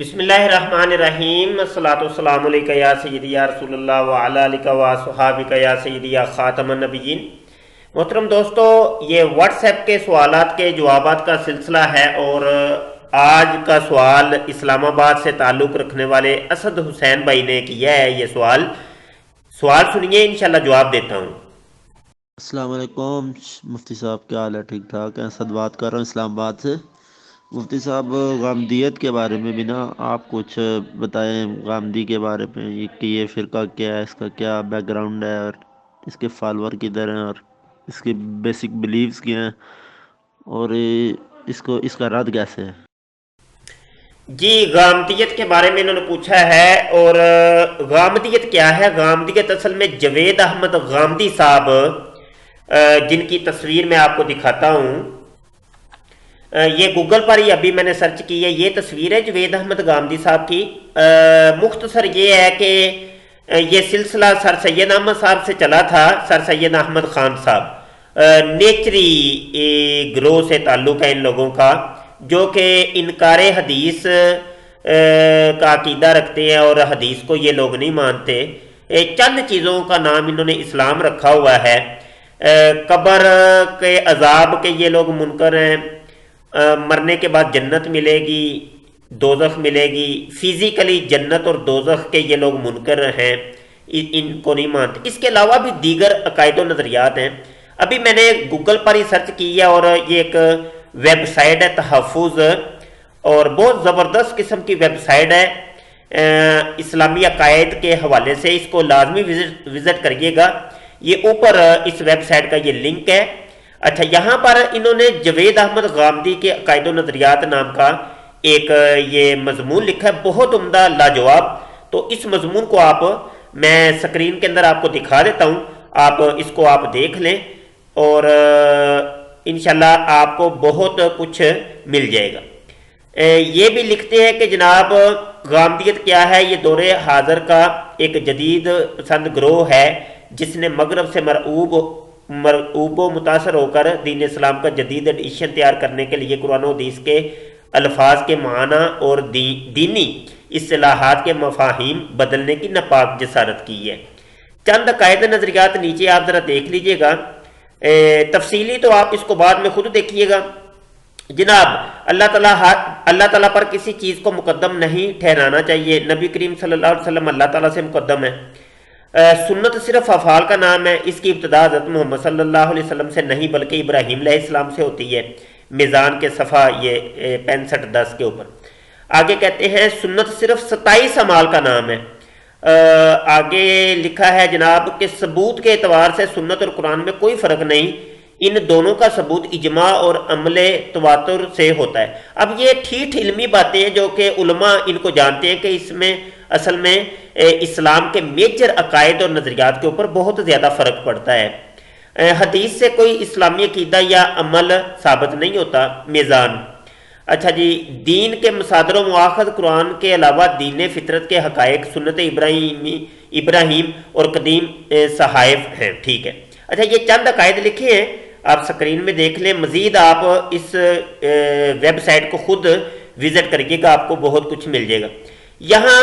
بسم اللہ الرحمن الرحیم، الصلاۃ والسلام علیکہ یا سیدی یا رسول اللہ وعلی آلہ و صحابہ یا سیدی یا خاتم النبیین۔ محترم دوستو، یہ واٹس ایپ کے سوالات کے جوابات کا سلسلہ ہے اور آج کا سوال اسلام آباد سے تعلق رکھنے والے اسد حسین بھائی نے کیا ہے۔ یہ سوال سنیے، انشاءاللہ جواب دیتا ہوں۔ السلام علیکم مفتی صاحب، کیا حال ہے؟ ٹھیک ٹھاک ہیں؟ اسد بات کر رہا ہوں اسلام آباد سے۔ مفتی صاحب، غامدیت کے بارے میں بھی نا آپ کچھ بتائیں، غامدی کے بارے میں کہ یہ فرقہ کیا ہے، اس کا کیا بیک گراؤنڈ ہے اور اس کے فالوور کدھر ہیں اور اس کے بیسک بلیفز کیا ہیں اور اس کا رد کیسے ہے؟ جی، غامدیت کے بارے میں انہوں نے پوچھا ہے، اور غامدیت کیا ہے؟ غامدیت اصل میں جوید احمد غامدی صاحب، جن کی تصویر میں آپ کو دکھاتا ہوں، یہ گوگل پر ہی ابھی میں نے سرچ کی ہے، یہ تصویر ہے جوید احمد غامدی صاحب کی۔ مختصر یہ ہے کہ یہ سلسلہ سر سید احمد صاحب سے چلا تھا، سر سید احمد خان صاحب، نیچری گروہ سے تعلق ہے ان لوگوں کا، جو کہ انکار حدیث کا عقیدہ رکھتے ہیں اور حدیث کو یہ لوگ نہیں مانتے۔ چند چیزوں کا نام انہوں نے اسلام رکھا ہوا ہے۔ قبر کے عذاب کے یہ لوگ منکر ہیں، مرنے کے بعد جنت ملے گی، دوزخ ملے گی، فزیکلی جنت اور دوزخ کے یہ لوگ منکر ہیں، ان کو نہیں مانتے۔ اس کے علاوہ بھی دیگر عقائد و نظریات ہیں۔ ابھی میں نے گوگل پر ہی سرچ کی ہے اور یہ ایک ویب سائٹ ہے تحفظ، اور بہت زبردست قسم کی ویب سائٹ ہے اسلامی عقائد کے حوالے سے، اس کو لازمی وزٹ کریے گا۔ یہ اوپر اس ویب سائٹ کا یہ لنک ہے۔ اچھا، یہاں پر انہوں نے جوید احمد غامدی کے عقائد و نظریات نام کا ایک یہ مضمون لکھا ہے، بہت عمدہ، لاجواب۔ تو اس مضمون کو میں سکرین کے اندر آپ کو دکھا دیتا ہوں، آپ اس کو دیکھ لیں اور انشاءاللہ آپ کو بہت کچھ مل جائے گا۔ یہ بھی لکھتے ہیں کہ جناب غامدیت کیا ہے؟ یہ دور حاضر کا ایک جدید پسند گروہ ہے جس نے مغرب سے مرعوب و متاثر ہو کر دین اسلام کا جدید ایڈیشن تیار کرنے کے لیے قرآن و حدیث کے الفاظ کے معنی اور دینی اصطلاحات کے مفاہیم بدلنے کی ناپاک جسارت کی ہے۔ چند عقائد نظریات نیچے آپ ذرا دیکھ لیجئے گا، تفصیلی تو آپ اس کو بعد میں خود دیکھیے گا۔ جناب، اللہ تعالیٰ پر کسی چیز کو مقدم نہیں ٹھہرانا چاہیے، نبی کریم صلی اللہ علیہ وسلم اللہ تعالیٰ سے مقدم ہے۔ سنت صرف افعال کا نام ہے، اس کی ابتدا حضرت محمد صلی اللہ علیہ وسلم سے نہیں بلکہ ابراہیم علیہ السلام سے ہوتی ہے۔ میزان کے صفحہ یہ 65-10 کے اوپر آگے کہتے ہیں سنت صرف 27 اعمال کا نام ہے۔ آگے لکھا ہے جناب کہ ثبوت کے اعتبار سے سنت اور قرآن میں کوئی فرق نہیں، ان دونوں کا ثبوت اجماع اور عمل تواتر سے ہوتا ہے۔ اب یہ ٹھیٹ علمی باتیں ہیں جو کہ علماء ان کو جانتے ہیں کہ اس میں اصل میں اسلام کے میجر عقائد اور نظریات کے اوپر بہت زیادہ فرق پڑتا ہے۔ حدیث سے کوئی اسلامی عقیدہ یا عمل ثابت نہیں ہوتا۔ میزان۔ اچھا جی، دین کے مصادر و مواخذ قرآن کے علاوہ دین فطرت کے حقائق سنت ابراہیم اور قدیم صحائف ہیں۔ ٹھیک ہے، اچھا یہ چند عقائد لکھے ہیں، آپ سکرین میں دیکھ لیں۔ مزید آپ اس ویب سائٹ کو خود وزٹ کریے گا، آپ کو بہت کچھ مل جائے گا۔ یہاں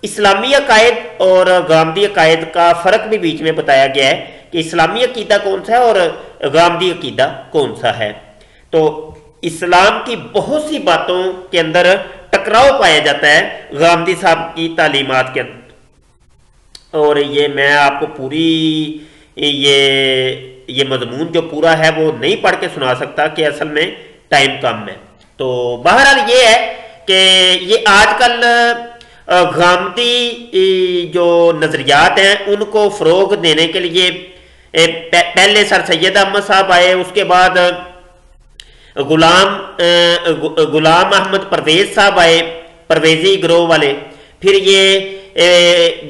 اسلامی عقائد اور غامدی عقائد کا فرق بھی بیچ میں بتایا گیا ہے کہ اسلامی عقیدہ کون سا ہے اور غامدی عقیدہ کون سا ہے۔ تو اسلام کی بہت سی باتوں کے اندر ٹکراؤ پایا جاتا ہے غامدی صاحب کی تعلیمات کے اندر، اور یہ میں آپ کو پوری یہ مضمون جو پورا ہے وہ نہیں پڑھ کے سنا سکتا کہ اصل میں ٹائم کم ہے۔ تو بہرحال یہ ہے کہ یہ آج کل غامدی جو نظریات ہیں ان کو فروغ دینے کے لیے پہلے سر سید احمد صاحب آئے، اس کے بعد غلام احمد پرویز صاحب آئے، پرویزی گروہ والے، پھر یہ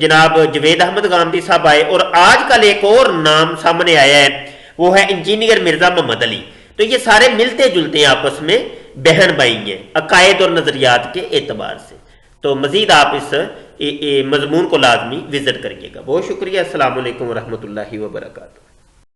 جناب جوید احمد غامدی صاحب آئے، اور آج کل ایک اور نام سامنے آیا ہے، وہ ہے انجینئر مرزا محمد علی۔ تو یہ سارے ملتے جلتے ہیں، آپس میں بہن بھائی ہیں عقائد اور نظریات کے اعتبار سے۔ تو مزید آپ اس مضمون کو لازمی وزٹ کریے گا۔ بہت شکریہ، السلام علیکم ورحمۃ اللہ وبرکاتہ۔